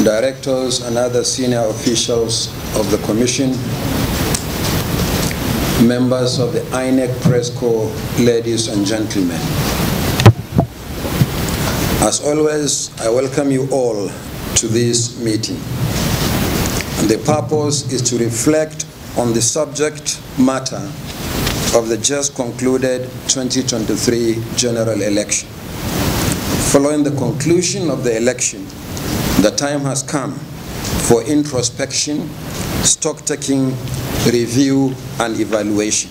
directors and other senior officials of the Commission, members of the INEC Press Corps, ladies and gentlemen. As always, I welcome you all to this meeting. The purpose is to reflect on the subject matter of the just concluded 2023 general election. Following the conclusion of the election, the time has come for introspection, stock-taking, review, and evaluation.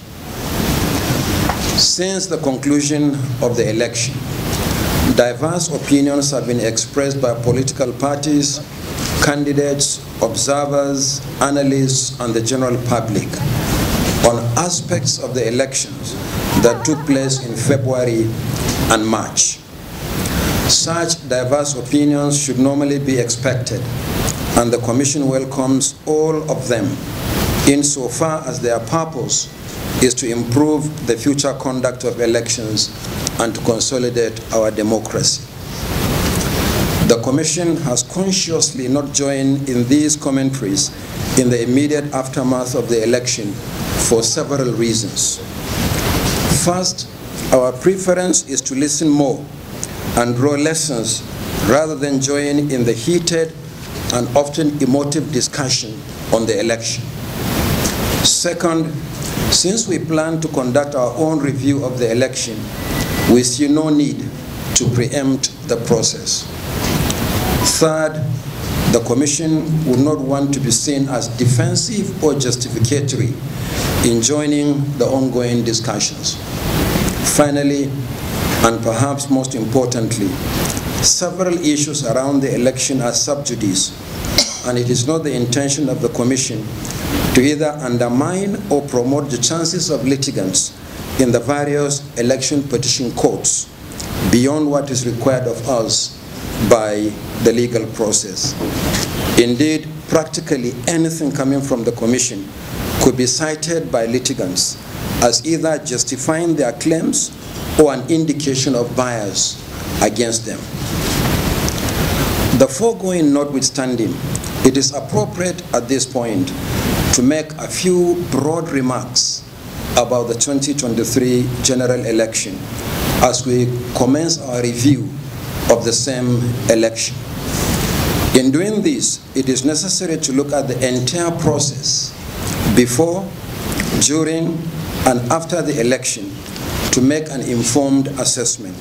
Since the conclusion of the election, diverse opinions have been expressed by political parties, candidates, observers, analysts, and the general public on aspects of the elections that took place in February and March. Such diverse opinions should normally be expected, and the Commission welcomes all of them insofar as their purpose is to improve the future conduct of elections and to consolidate our democracy. The Commission has consciously not joined in these commentaries in the immediate aftermath of the election for several reasons. First, our preference is to listen more and draw lessons rather than join in the heated and often emotive discussion on the election. Second, since we plan to conduct our own review of the election, we see no need to preempt the process. Third, the Commission would not want to be seen as defensive or justificatory in joining the ongoing discussions. Finally, and perhaps most importantly, several issues around the election are sub judice, and it is not the intention of the Commission to either undermine or promote the chances of litigants in the various election petition courts beyond what is required of us by the legal process. Indeed, practically anything coming from the Commission could be cited by litigants as either justifying their claims or an indication of bias against them. The foregoing notwithstanding, it is appropriate at this point to make a few broad remarks about the 2023 general election as we commence our review of the same election. In doing this, it is necessary to look at the entire process before, during, and after the election to make an informed assessment.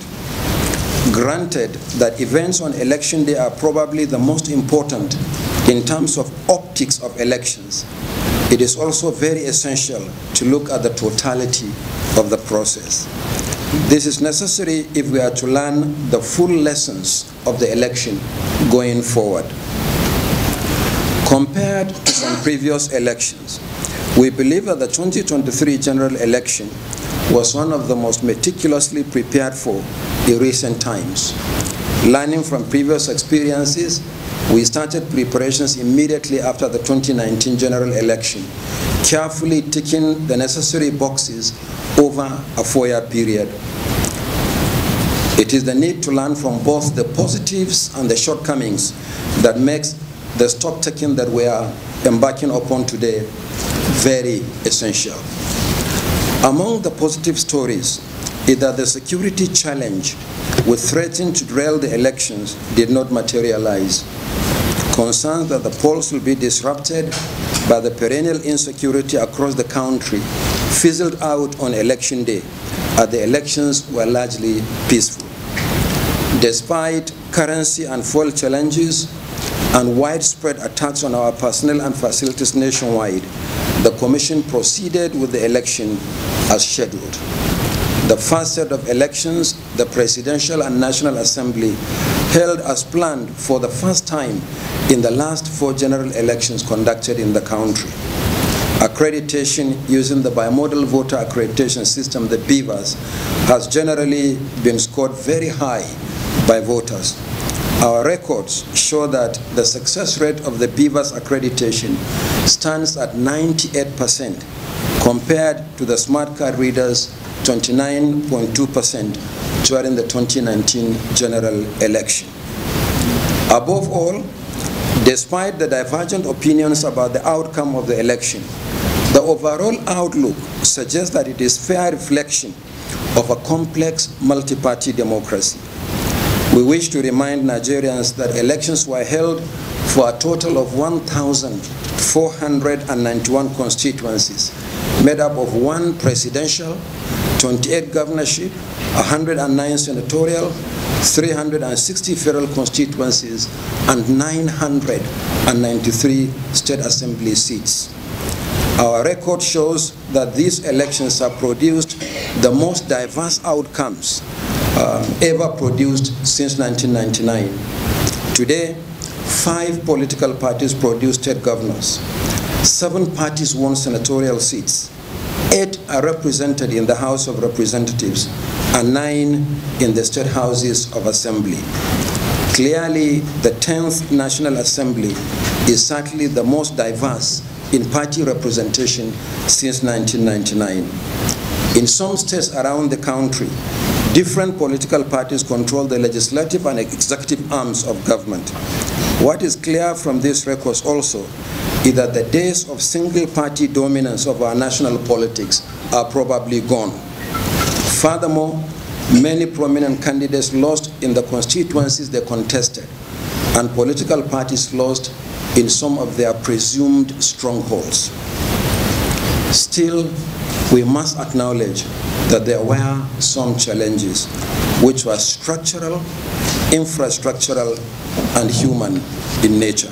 Granted that events on election day are probably the most important in terms of optics of elections, it is also very essential to look at the totality of the process. This is necessary if we are to learn the full lessons of the election going forward. Compared to some previous elections, we believe that the 2023 general election was one of the most meticulously prepared for in recent times. Learning from previous experiences, we started preparations immediately after the 2019 general election, carefully ticking the necessary boxes over a 4-year period. It is the need to learn from both the positives and the shortcomings that makes the stock taking that we are embarking upon today very essential. Among the positive stories is that the security challenge which threatened to derail the elections did not materialize. Concerns that the polls will be disrupted by the perennial insecurity across the country fizzled out on election day, as the elections were largely peaceful. Despite currency and fuel challenges and widespread attacks on our personnel and facilities nationwide, the Commission proceeded with the election as scheduled. The first set of elections, the Presidential and National Assembly, held as planned for the first time in the last 4 general elections conducted in the country. Accreditation using the bimodal voter accreditation system, the BVAS, has generally been scored very high by voters. Our records show that the success rate of the BVAS accreditation stands at 98% compared to the smart card readers' 29.2% during the 2019 general election. Above all, Despite the divergent opinions about the outcome of the election, the overall outlook suggests that it is fair reflection of a complex multi-party democracy. We wish to remind Nigerians that elections were held for a total of 1,491 constituencies, made up of 1 presidential, 28 governorship, 109 senatorial, 360 federal constituencies, and 993 state assembly seats. Our record shows that these elections have produced the most diverse outcomes ever produced since 1999. Today, 5 political parties produce state governors, 7 parties won senatorial seats, 8 are represented in the House of Representatives, and 9 in the state houses of assembly. Clearly, the 10th National Assembly is certainly the most diverse in party representation since 1999. In some states around the country, different political parties control the legislative and executive arms of government. What is clear from these records also is that the days of single-party dominance of our national politics are probably gone. Furthermore, many prominent candidates lost in the constituencies they contested, and political parties lost in some of their presumed strongholds. Still, we must acknowledge that there were some challenges which were structural, infrastructural, and human in nature.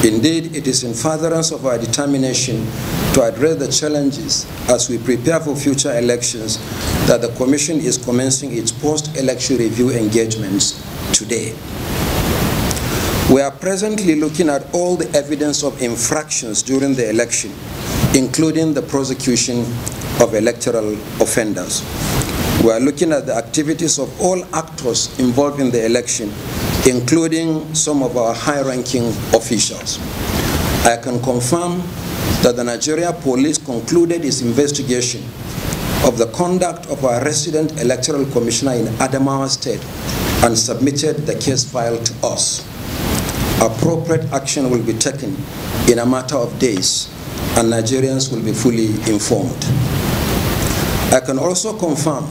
Indeed, it is in furtherance of our determination to address the challenges as we prepare for future elections that the Commission is commencing its post-election review engagements today. We are presently looking at all the evidence of infractions during the election, including the prosecution of electoral offenders. We are looking at the activities of all actors involved in the election, including some of our high-ranking officials. I can confirm that the Nigeria Police concluded its investigation of the conduct of our resident electoral commissioner in Adamawa State and submitted the case file to us. Appropriate action will be taken in a matter of days, and Nigerians will be fully informed. I can also confirm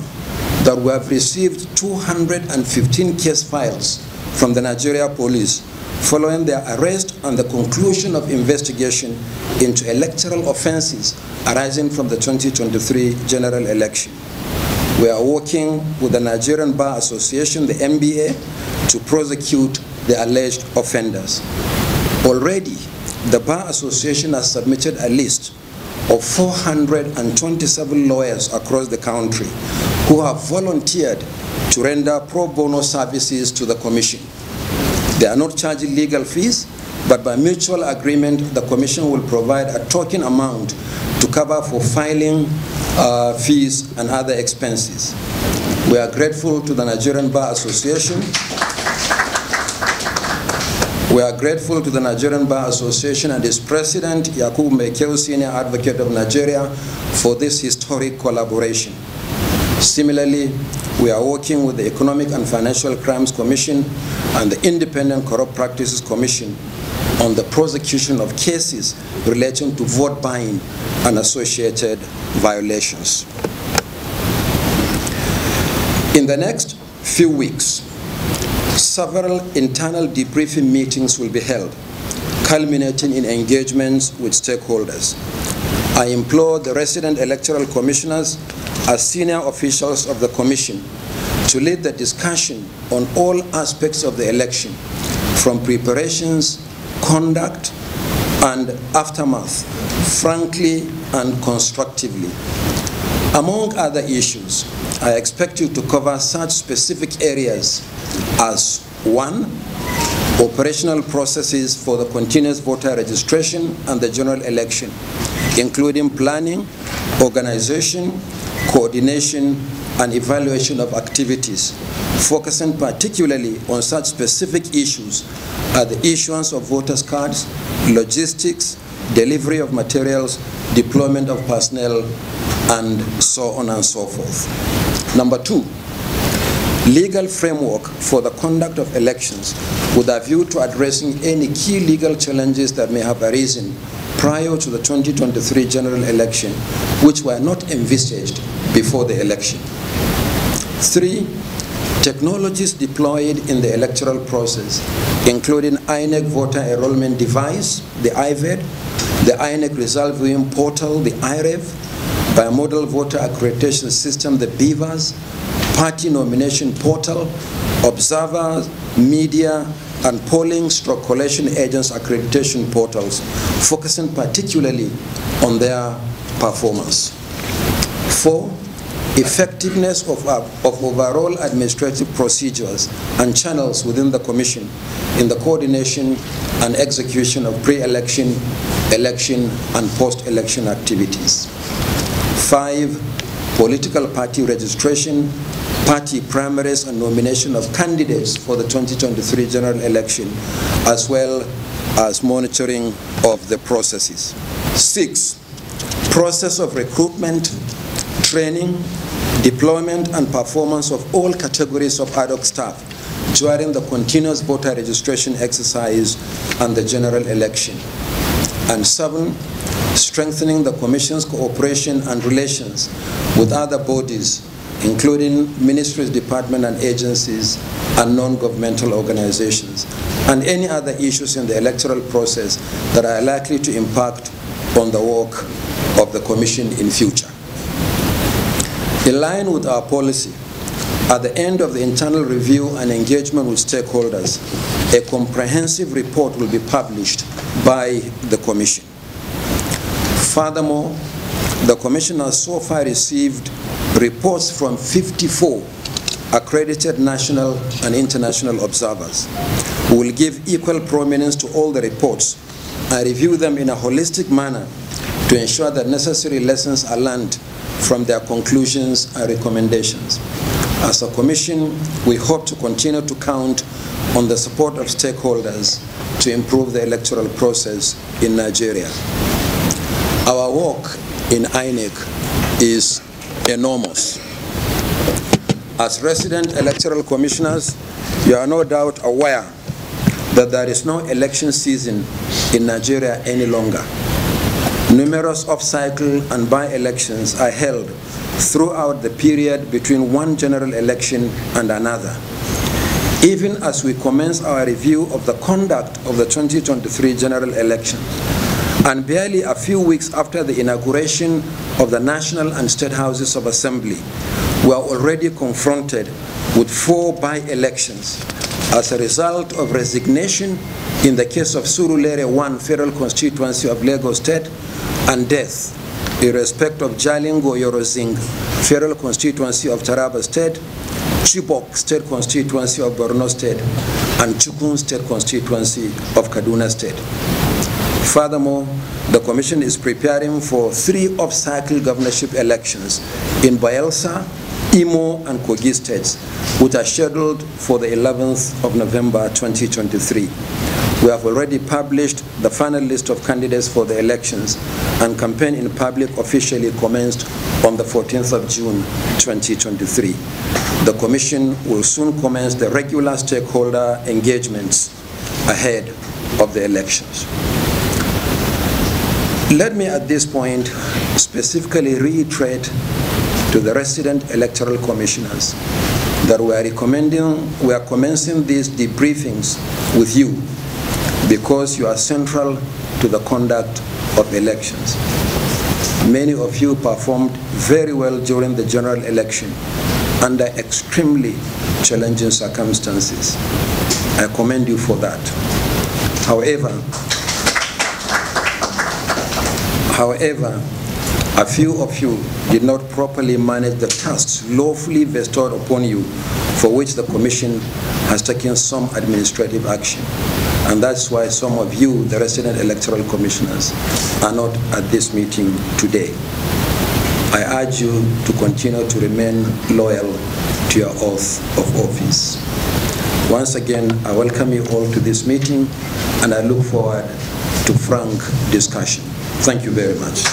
that we have received 215 case files from the Nigeria Police following their arrest and the conclusion of investigation into electoral offenses arising from the 2023 general election. We are working with the Nigerian Bar Association, the NBA, to prosecute the alleged offenders. Already, the Bar Association has submitted a list of 427 lawyers across the country who have volunteered to render pro bono services to the Commission. They are not charging legal fees, but by mutual agreement, the Commission will provide a token amount to cover for filing fees and other expenses. We are grateful to the Nigerian Bar Association. We are grateful to the Nigerian Bar Association and its president, Yakubu Mekeu, Senior Advocate of Nigeria, for this historic collaboration. Similarly, we are working with the Economic and Financial Crimes Commission and the Independent Corrupt Practices Commission on the prosecution of cases relating to vote buying and associated violations. In the next few weeks, several internal debriefing meetings will be held, culminating in engagements with stakeholders. I implore the resident electoral commissioners as senior officials of the Commission to lead the discussion on all aspects of the election, from preparations, conduct, and aftermath, frankly and constructively. Among other issues, I expect you to cover such specific areas as 1. Operational processes for the continuous voter registration and the general election, including planning, organization, coordination, and evaluation of activities, focusing particularly on such specific issues as the issuance of voters' cards, logistics, delivery of materials, deployment of personnel, and so on and so forth. Number 2, legal framework for the conduct of elections with a view to addressing any key legal challenges that may have arisen prior to the 2023 general election, which were not envisaged before the election. 3, technologies deployed in the electoral process, including INEC voter enrollment device, the IVED, the INEC result viewing portal, the IREV, bimodal voter accreditation system, the BVAS, party nomination portal, observers, media, and polling/collation agents accreditation portals, focusing particularly on their performance. 4, effectiveness of overall administrative procedures and channels within the Commission in the coordination and execution of pre-election, election, and post-election activities. 5, political party registration, party primaries, and nomination of candidates for the 2023 general election, as well as monitoring of the processes. 6, process of recruitment, training, deployment, and performance of all categories of ad hoc staff during the continuous voter registration exercise and the general election. And 7, strengthening the Commission's cooperation and relations with other bodies, including ministries, departments, and agencies, and non-governmental organizations, and any other issues in the electoral process that are likely to impact on the work of the Commission in future. In line with our policy, at the end of the internal review and engagement with stakeholders, a comprehensive report will be published by the Commission. Furthermore, the Commission has so far received reports from 54 accredited national and international observers who will give equal prominence to all the reports and review them in a holistic manner to ensure that necessary lessons are learned from their conclusions and recommendations. As a Commission, we hope to continue to count on the support of stakeholders to improve the electoral process in Nigeria. Our work in INEC is enormous. As resident electoral commissioners, you are no doubt aware that there is no election season in Nigeria any longer. Numerous off-cycle and by-elections are held throughout the period between one general election and another. Even as we commence our review of the conduct of the 2023 general election, and barely a few weeks after the inauguration of the National and State Houses of Assembly, we are already confronted with 4 by-elections as a result of resignation in the case of Surulere 1 Federal Constituency of Lagos State and death in respect of Jalingo Yorozing Federal Constituency of Taraba State, Chibok State Constituency of Borno State, and Chukun State Constituency of Kaduna State. Furthermore, the Commission is preparing for 3 off-cycle governorship elections in Bayelsa, Imo, and Kogi states, which are scheduled for the 11th of November 2023. We have already published the final list of candidates for the elections, and campaign in public officially commenced on the 14th of June 2023. The Commission will soon commence the regular stakeholder engagements ahead of the elections. Let me at this point specifically reiterate to the resident electoral commissioners that we are commencing these debriefings with you because you are central to the conduct of elections. Many of you performed very well during the general election under extremely challenging circumstances. I commend you for that. However, a few of you did not properly manage the tasks lawfully bestowed upon you, for which the Commission has taken some administrative action. And that's why some of you, the resident electoral commissioners, are not at this meeting today. I urge you to continue to remain loyal to your oath of office. Once again, I welcome you all to this meeting, and I look forward to frank discussion. Thank you very much.